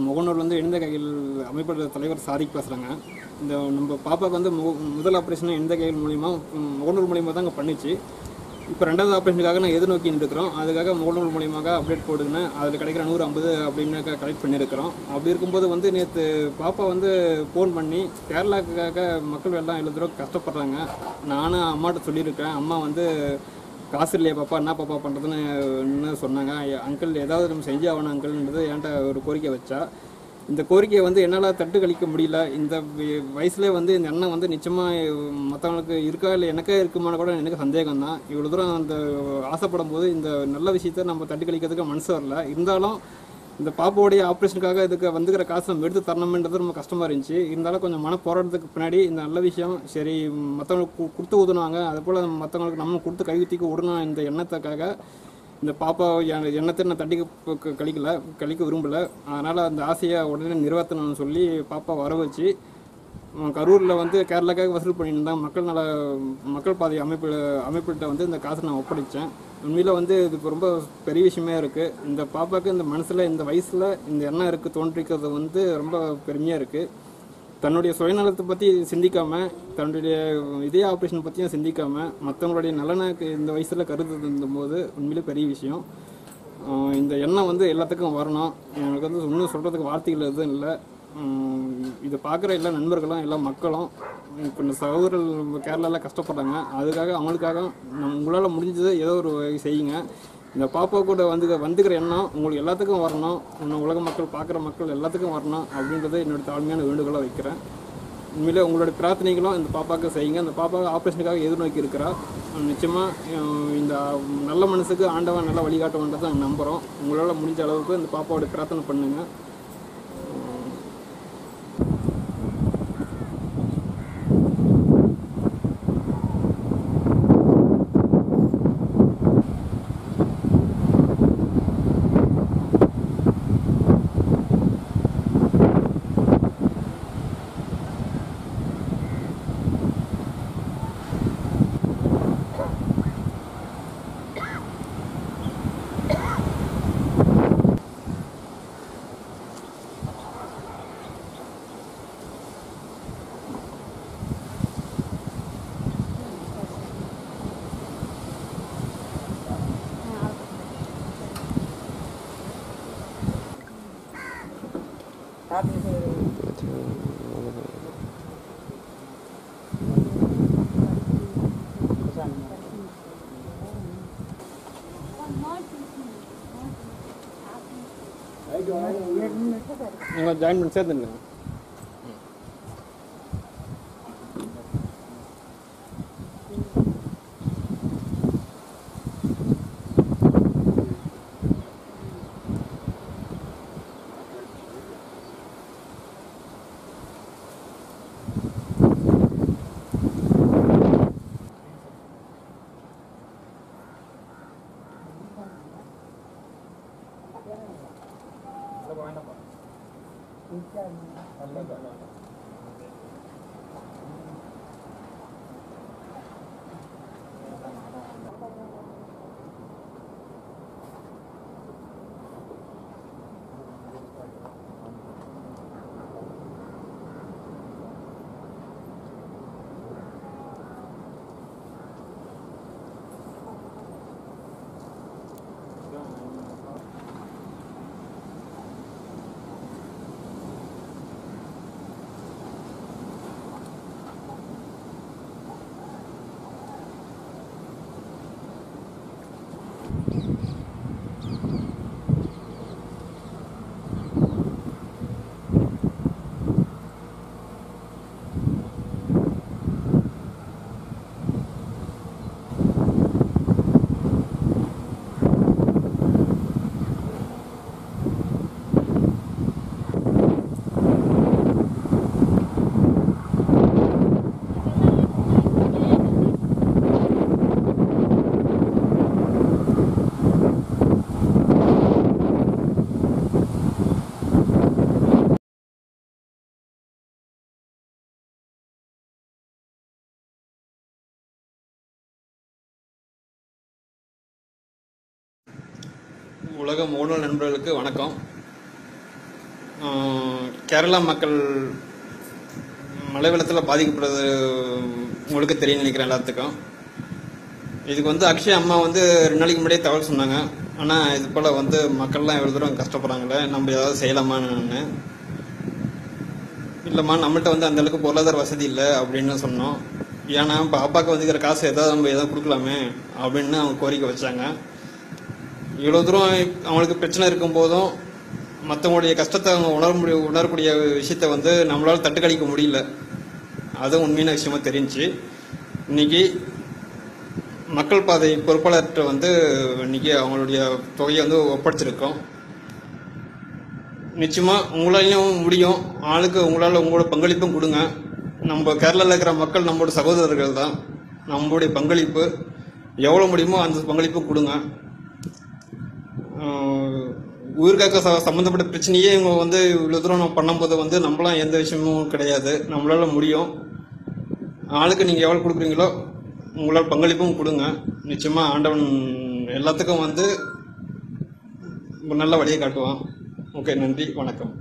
முகநூல் வந்து இணைந்த கையில் அமைப்போட தலைவர் சாதிக் பேசுகிறாங்க. இந்த நம்ம பாப்பாவுக்கு வந்து முதல் ஆப்ரேஷன் இணைந்த கையில் மூலிமா முகநூல் மூலிமா தான் பண்ணிச்சு. இப்போ ரெண்டாவது ஆப்ரேஷனுக்காக நான் எதிர்நோக்கி நின்றுக்கிறோம். அதுக்காக முகநூல் மூலியமாக அப்டேட் போடுங்கன்னு அதில் கிடைக்கிற 150 அப்படின்னு கலெக்ட் பண்ணியிருக்கிறோம். அப்படி இருக்கும்போது வந்து நேற்று பாப்பா வந்து ஃபோன் பண்ணி கேரளாவுக்காக மக்கள் எல்லாம் எழுதுறோம் கஷ்டப்படுறாங்க. நானும் அம்மாட்ட சொல்லியிருக்கேன். அம்மா வந்து காசு இல்லையா பாப்பா, என்ன பாப்பா பண்ணுறதுன்னு சொன்னாங்க. அங்கிள் ஏதாவது நம்ம செஞ்சு ஆகணும் அங்கிள்ன்றது என்கிட்ட ஒரு கோரிக்கை வச்சா. இந்த கோரிக்கையை வந்து என்னால் தட்டு கழிக்க முடியல. இந்த வயசுலேயே வந்து இந்த எண்ணம் வந்து நிச்சயமாக மற்றவங்களுக்கு இருக்கா இல்லை எனக்கே இருக்குமான்னு கூட எனக்கு சந்தேகம் தான். இவ்வளோ தூரம் அந்த ஆசைப்படும் போது இந்த நல்ல விஷயத்தை நம்ம தட்டு கழிக்கிறதுக்கு மனசு வரல. இருந்தாலும் இந்த பாப்பாவுடைய ஆப்ரேஷனுக்காக இதுக்கு வந்துக்கிற காசு நம்ம எடுத்து தரணும்ன்றது ரொம்ப கஷ்டமாக இருந்துச்சு. இருந்தாலும் கொஞ்சம் மன போராட்டத்துக்கு பின்னாடி இந்த நல்ல விஷயம் சரி மற்றவங்களுக்கு கொடுத்து உதவுனாங்க, அதுபோல் மற்றவங்களுக்கு நம்ம கொடுத்து கைவித்திக்கு விடணும் இந்த எண்ணத்துக்காக இந்த பாப்பா எண்ணத்தை நான் கழிக்க விரும்பலை. அதனால் அந்த ஆசையை உடனே நிறைவேற்றணும்னு சொல்லி பாப்பா வர வச்சு கரூரில் வந்து கேரளாக்காக வசூல் பண்ணியிருந்தேன். மக்கள் பாதை அமைப்புகிட்ட வந்து இந்த காசை நான் ஒப்படைத்தேன். உண்மையில் வந்து இது ரொம்ப பெரிய விஷயமே இருக்குது. இந்த பாப்பாவுக்கு இந்த மனசில் இந்த வயசில் இந்த எண்ணம் இருக்குது தோன்றிக்கிறது வந்து ரொம்ப பெருமையாக இருக்குது. தன்னுடைய சுயநலத்தை பற்றி சிந்திக்காமல், தன்னுடைய இதய ஆப்ரேஷன் பற்றியும் சிந்திக்காமல் மற்றவங்களுடைய நலனுக்கு இந்த வயசில் கருது போது உண்மையிலே பெரிய விஷயம். இந்த எண்ணம் வந்து எல்லாத்துக்கும் வரணும். எனக்கு வந்து இன்னும் சொல்கிறதுக்கு வார்த்தைகள் எதுவும் இல்லை. இதை பார்க்குற எல்லா நண்பர்களும் எல்லா மக்களும் இப்போ இந்த சகோதரர்கள் கேரளாவில் கஷ்டப்படுறாங்க. அதுக்காக அவங்களுக்காக உங்களால் முடிஞ்சது ஏதோ ஒரு செய்யுங்க. இந்த பாப்பா கூட வந்துக்கிற எண்ணம் உங்களுக்கு எல்லாத்துக்கும் வரணும். இன்னும் உலக மக்கள் பார்க்குற மக்கள் எல்லாத்துக்கும் வரணும் அப்படின்றத என்னோடய தாழ்மையான வேண்டுகோளாக வைக்கிறேன். உண்மையிலே உங்களுடைய பிரார்த்தனைகளும் இந்த பாப்பாவுக்கு செய்யுங்க. இந்த பாப்பாவுக்கு ஆப்ரேஷனுக்காக எதிர்நோக்கி இருக்கிறா. நிச்சயமாக இந்த நல்ல மனசுக்கு ஆண்டவன் நல்லா வழிகாட்டுவன்றதை நாங்கள் நம்புகிறோம். உங்களால் முடிஞ்ச அளவுக்கு இந்த பாப்பாவோட பிரார்த்தனை பண்ணுங்கள். நீங்கள் ஜாயின் பண்ணி சேர்ந்துங்க. உலக முகநூல் நண்பர்களுக்கு வணக்கம். கேரளா மக்கள் மழை வெள்ளத்தில் பாதிக்கப்படுறது உங்களுக்கு தெரியும் நினைக்கிறேன் எல்லாத்துக்கும். இதுக்கு வந்து அக்ஷய் அம்மா வந்து 2 நாளைக்கு முன்னாடியே தகவல் சொன்னாங்க. ஆனால் இது போல் வந்து மக்கள்லாம் எவ்வளோ தூரம் கஷ்டப்படுறாங்களே, நம்ம ஏதாவது செய்யலாமான்னு. இல்லைம்மா, நம்மள்கிட்ட வந்து அந்தளவுக்கு பொருளாதார வசதி இல்லை அப்படின்னு சொன்னோம். ஏன்னா இப்போ அப்பாவுக்கு வந்துக்கிற காசு ஏதாவது நம்ம எதாவது கொடுக்கலாமே அப்படின்னு அவங்க கோரிக்கை வச்சாங்க. இவ்வளோ தூரம் அவங்களுக்கு பிரச்சனை இருக்கும் போதும் மற்றவங்களுடைய கஷ்டத்தை அவங்க உணரக்கூடிய விஷயத்த வந்து நம்மளால் தட்டுக்கழிக்க முடியல. அதுவும் உண்மையான விஷயமா தெரிஞ்சு இன்னைக்கு மக்கள் பாதை பொறுப்பாளர்கிட்ட வந்து இன்னைக்கு அவங்களுடைய தொகையை வந்து ஒப்படைச்சிருக்கோம். நிச்சயமாக உங்களாலையும் முடியும். ஆளுக்கு உங்களோட பங்களிப்பும் கொடுங்க. நம்ம கேரளாவில் இருக்கிற மக்கள் நம்மளோட சகோதரர்கள் தான். நம்மளுடைய பங்களிப்பு எவ்வளோ முடியுமோ அந்த பங்களிப்பும் கொடுங்க. உயிர்காக்க சம்மந்தப்பட்ட பிரச்சனையே இவங்க வந்து இவ்வளோ தூரம் நம்ம பண்ணும்போது வந்து நம்மளாம் எந்த விஷயமும் கிடையாது. நம்மளால முடியும். ஆளுக்கு நீங்கள் எவ்வளோ கொடுக்குறீங்களோ உங்களோட பங்களிப்பும் கொடுங்க. நிச்சயமாக ஆண்டவன் எல்லாத்துக்கும் வந்து நல்ல வழியை காட்டுவான். ஓகே, நன்றி, வணக்கம்.